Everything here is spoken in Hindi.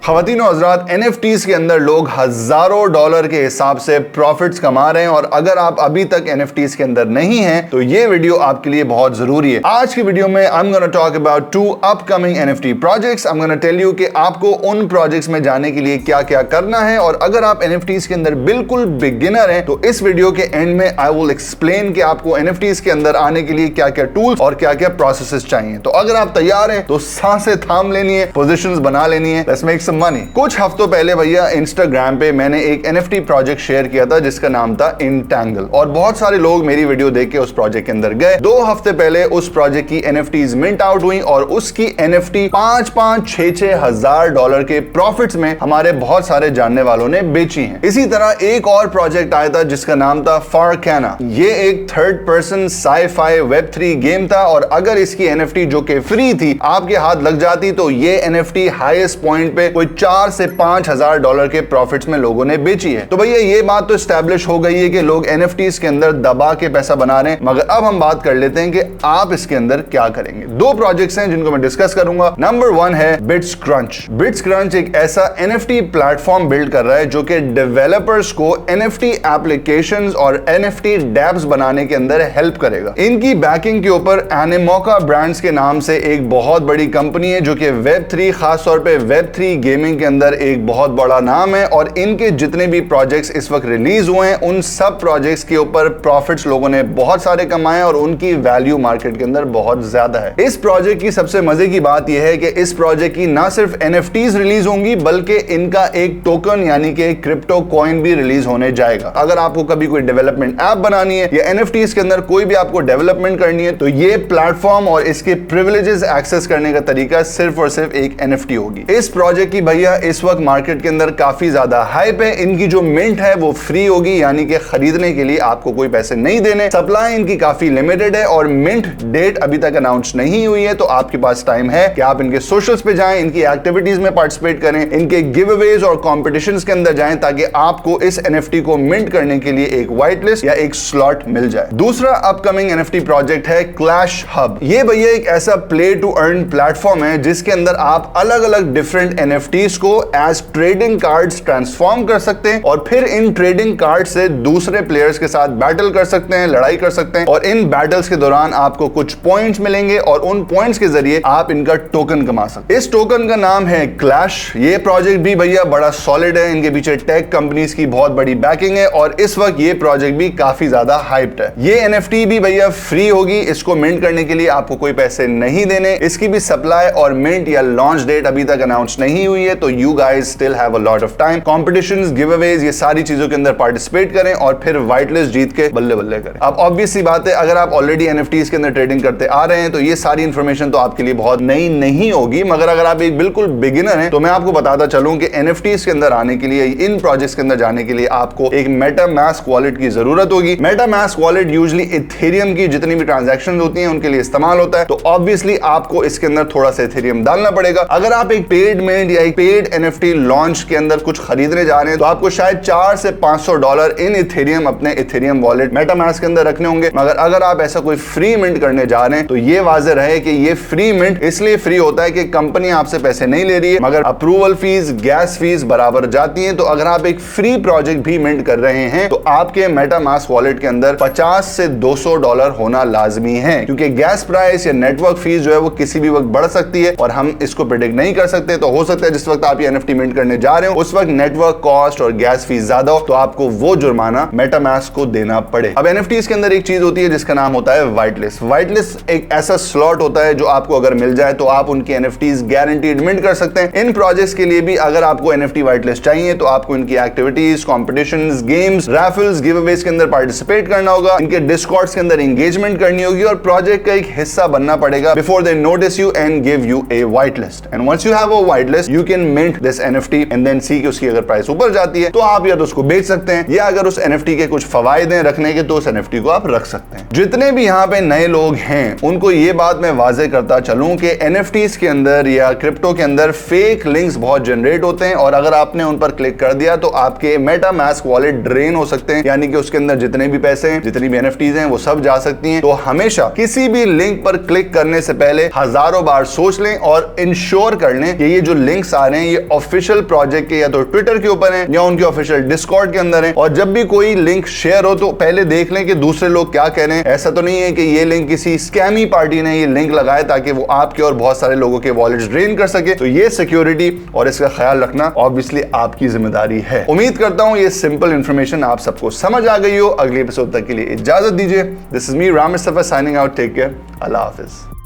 ख़वातीन और हज़रात, NFTs के अंदर लोग हजारों डॉलर के हिसाब से प्रॉफिट्स कमा रहे हैं और अगर आप अभी तक NFTs के अंदर नहीं हैं तो ये वीडियो आपके लिए बहुत जरूरी है। आज की वीडियो में I'm gonna talk about 2 upcoming NFT projects। I'm gonna tell you कि आपको उन प्रोजेक्ट्स में जाने के लिए क्या क्या करना है और अगर आप NFTs के अंदर बिल्कुल बिगिनर हैं तो इस वीडियो के एंड में I will explain कि आपको NFTs के अंदर आने के लिए क्या क्या टूल्स और क्या क्या प्रोसेसेस चाहिए। तो अगर आप तैयार हैं तो सांसें थाम लेनी है, पोजीशंस बना लेनी है, लेट्स मेक सम मनी। कुछ हफ्तों पहले भैया इंस्टाग्राम पे मैंने एक NFT प्रोजेक्ट शेयर किया था जिसका नाम था इंटैंगल और बहुत सारे लोग मेरी वीडियो देख के उस प्रोजेक्ट के अंदर गए। 2 हफ्ते पहले उस प्रोजेक्ट की NFTs मिंट आउट हुई और उसकी NFT 5-6 हजार डॉलर के प्रॉफिट्स में हमारे बहुत सारे जानने वालों ने बेची हैं। इसी तरह एक और प्रोजेक्ट आया था जिसका नाम था फारकाना। ये एक third person sci-fi Web3 game था और अगर इसकी NFT जो कि फ्री थी आपके हाथ लग जाती तो ये NFT हाईएस्ट पॉइंट पे कोई 4 से 5 हजार डॉलर के प्रॉफिट्स में लोगों ने बेची है। तो भैया ये बात तो एस्टैब्लिश हो गई है कि लोग NFTs के अंदर दबा के पैसा बना रहे हैं, मगर अब हम बात कर लेते हैं कि आप इसके अंदर क्या करेंगे। 2 प्रोजेक्ट्स हैं जिनको मैं डिस्कस करूंगा। नंबर 1 है बिट्सक्रंच। बिट्सक्रंच एक ऐसा NFT प्लेटफॉर्म बिल्ड कर रहा है जो कि डेवलपर्स को NFT एप्लीकेशंस और NFT डैप्स बनाने के अंदर हेल्प करेगा। इनकी बैकिंग के ऊपर एनिमोका ब्रांड्स के नाम से एक बहुत बड़ी कंपनी है जो कि Web3 खासतौर पे Web3 गेमिंग के अंदर एक बहुत बड़ा नाम है और इनके जितने भी प्रोजेक्ट्स इस वक्त रिलीज हुए हैं उन सब प्रोजेक्ट्स के ऊपर प्रॉफिट्स लोगों ने बहुत सारे कमाए और उनकी वैल्यू मार्केट के अंदर बहुत ज्यादा है। इस प्रोजेक्ट की सबसे मजे की बात यह है कि इस प्रोजेक्ट की ना सिर्फ NFTs रिलीज होंगी बल्कि इनका एक टोकन यानी कि एक क्रिप्टो कॉइन भी रिलीज होने जाएगा। अगर आपको कभी कोई डेवलपमेंट ऐप बनानी है या NFTs के अंदर कोई भी आपको डेवलपमेंट करनी है तो ये प्लेटफॉर्म और इसके प्रिविलेजेस एक्सेस करने का तरीका सिर्फ और सिर्फ एक NFT होगी। इस प्रोजेक्ट की भैया इस वक्त मार्केट के अंदर काफी ज्यादा हाइप है। इनकी जो मिंट है वो फ्री होगी यानी कि खरीदने के लिए आपको कोई पैसे नहीं देने। सप्लाई इनकी काफी लिमिटेड है और मिंट डेट अभी तक अनाउंस नहीं हुई है तो आपके पास टाइम है कि आप इनके सोशल्स पे जाएं, इनकी एक्टिविटीज में पार्टिसिपेट करें, इनके गिवअवेज और कॉम्पिटिशंस के अंदर जाएं ताकि आपको इस NFT को मिंट करने के लिए एक व्हाइट लिस्ट या एक स्लॉट मिल जाए। दूसरा अपकमिंग NFT प्रोजेक्ट है क्लैश हब। ये भैया एक ऐसा प्ले टू अर्न प्लेटफॉर्म है जिसके अंदर आप अलग अलग डिफरेंट NFTs को एज ट्रेडिंग कार्ड्स ट्रांसफॉर्म कर सकते हैं और फिर इन ट्रेडिंग कार्ड से दूसरे प्लेयर्स के साथ बैटल कर सकते हैं, लड़ाई कर सकते हैं और इन बैटल्स के दौरान आपको कुछ पॉइंट्स मिलेंगे और उन पॉइंट्स के जरिए आप इनका टोकन कमा सकते हैं। इस टोकन का नाम है क्लैश। ये प्रोजेक्ट भी भैया बड़ा सॉलिड है, इनके पीछे टेक कंपनीज की बहुत बड़ी बैकिंग है और इस वक्त ये प्रोजेक्ट भी काफी ज्यादा हाइप्ड है। ये NFT भी भैया फ्री होगी, इसको मिंट करने के लिए आपको कोई पैसे नहीं देने। इसकी भी सप्लाई और मिंट या लॉन्च डेट अभी तक अनाउंस नहीं हुई है तो you guys still have a lot of time. Competitions, giveaways, ये सारी चीजों के अंदर पार्टिसिपेट करें और फिर व्हाइट लिस्ट जीत के बल्ले बल्ले करें। अब ऑब्वियस सी बात है अगर आप ऑलरेडी NFTs के अंदर ट्रेडिंग करते आ रहे हैं तो ये सारी इंफॉर्मेशन तो आपके लिए बहुत नई नहीं होगी, मगर अगर आप एक बिल्कुल बिगिनर हैं तो मैं आपको बताता चलूं कि NFTs के अंदर आने के लिए, इन प्रोजेक्ट्स के अंदर जाने के लिए आपको एक मेटामास्क वॉलेट की जरूरत होगी। मेटामास्क वॉलेट यूजुअली इथेरियम की जितनी भी ट्रांजैक्शंस होती हैं उनके लिए इस्तेमाल होता है तो ऑब्वियसली आपको इसके अंदर थोड़ा सा इथेरियम डालना पड़ेगा। अगर आप एक पेड मिंट या एक पेड NFT लॉन्च के अंदर कुछ खरीदने जा रहे हैं तो आपको शायद 4 से 500 डॉलर इन इथेरियम अपने इथेरियम वॉलेट मेटामास्क के अंदर रखने होंगे। मगर अगर आप ऐसा कोई फ्री मिंट करने जा रहे हैं तो ये वाज़ेह रहे कि ये फ्री मिंट इसलिए फ्री होता है कि कंपनी आपसे पैसे नहीं ले रही है मगर अप्रूवल फीस, गैस फीस बराबर जाती है। तो अगर आप एक फ्री प्रोजेक्ट भी मिंट कर रहे हैं तो आपके मेटामास्क वॉलेट के अंदर 50 से 200 डॉलर होना लाजमी है क्योंकि गैस प्राइस या नेटवर्क फीस जो है वो किसी भी वक्त बढ़ सकती है और हम इसको प्रेडिक्ट नहीं कर सकते। तो हो सकता है जिस वक्त आप ये NFT मिंट करने जा रहे हो उस वक्त नेटवर्क कॉस्ट और गैस फीस ज्यादा हो तो आपको वो जुर्माना मेटामास्क को देना पड़े। अब NFTs के अंदर एक चीज होती है जिसका नाम होता है व्हाइट लिस्ट। व्हाइट लिस्ट एक ऐसा स्लॉट होता है जो आपको अगर मिल जाए तो आप उनकी NFTs गारंटीड मिंट कर सकते हैं। इन प्रोजेक्ट्स के लिए भी अगर आपको NFT व्हाइट लिस्ट चाहिए तो आपको इनकी activities, competitions, games, Raffles, giveaways के अंदर पार्टिसिपेट करना होगा, इनके डिस्कॉर्ड्स के अंदर एंगेजमेंट करनी होगी और प्रोजेक्ट का एक हिस्सा बनना पड़ेगा before they notice you and give you a white list. And once you have a white list you can mint this NFT and then see कि उसकी अगर प्राइस ऊपर जाती है तो आप या तो उसको बेच सकते हैं या अगर उस NFT के कुछ फवायद हैं रखने के तो उस NFT को आप रख सकते हैं। जितने भी यहाँ पे नए लोग हैं उनको ये बात मैं वाजे करता चलूं कि NFTs के अंदर या क्रिप्टो के अंदर फेक लिंक्स बहुत जनरेट होते हैं और अगर आपने उन पर क्लिक कर दिया तो आपके मेटामास्क वॉलेट ड्रेन हो सकते हैं, यानी कि उसके अंदर जितने भी पैसे हैं, जितनी भी NFTs हैं वो सब जा सकती हैं। तो हमेशा किसी भी लिंक पर क्लिक करने से पहले हजारों बार सोच लें और इंश्योर कर लें कि ये जो लिंक्स आ रहे हैं ये ऑफिशियल प्रोजेक्ट के या तो ट्विटर के ऊपर हैं या उनके ऑफिशियल डिस्कॉर्ड के अंदर हैं। और जब भी कोई लिंक शेयर हो तो पहले देख लें कि दूसरे लोग क्या कह रहे हैं। ऐसा तो नहीं है कि ये लिंक किसी स्कैमी पार्टी ने ये लिंक लगाया ताकि वो आपके और बहुत सारे लोगों के वॉलेट्स ड्रेन कर सके। तो ये सिक्योरिटी और इसका ख्याल रखना ऑब्वियसली आपकी जिम्मेदारी है। उम्मीद करता हूं ये सिंपल इंफॉर्मेशन आप सबको समझ आ गई हो। अगले एपिसोड तक के लिए इजाजत दीजिए। This is me Ram Mustafa signing out. Take care. अल्लाह हाफिज।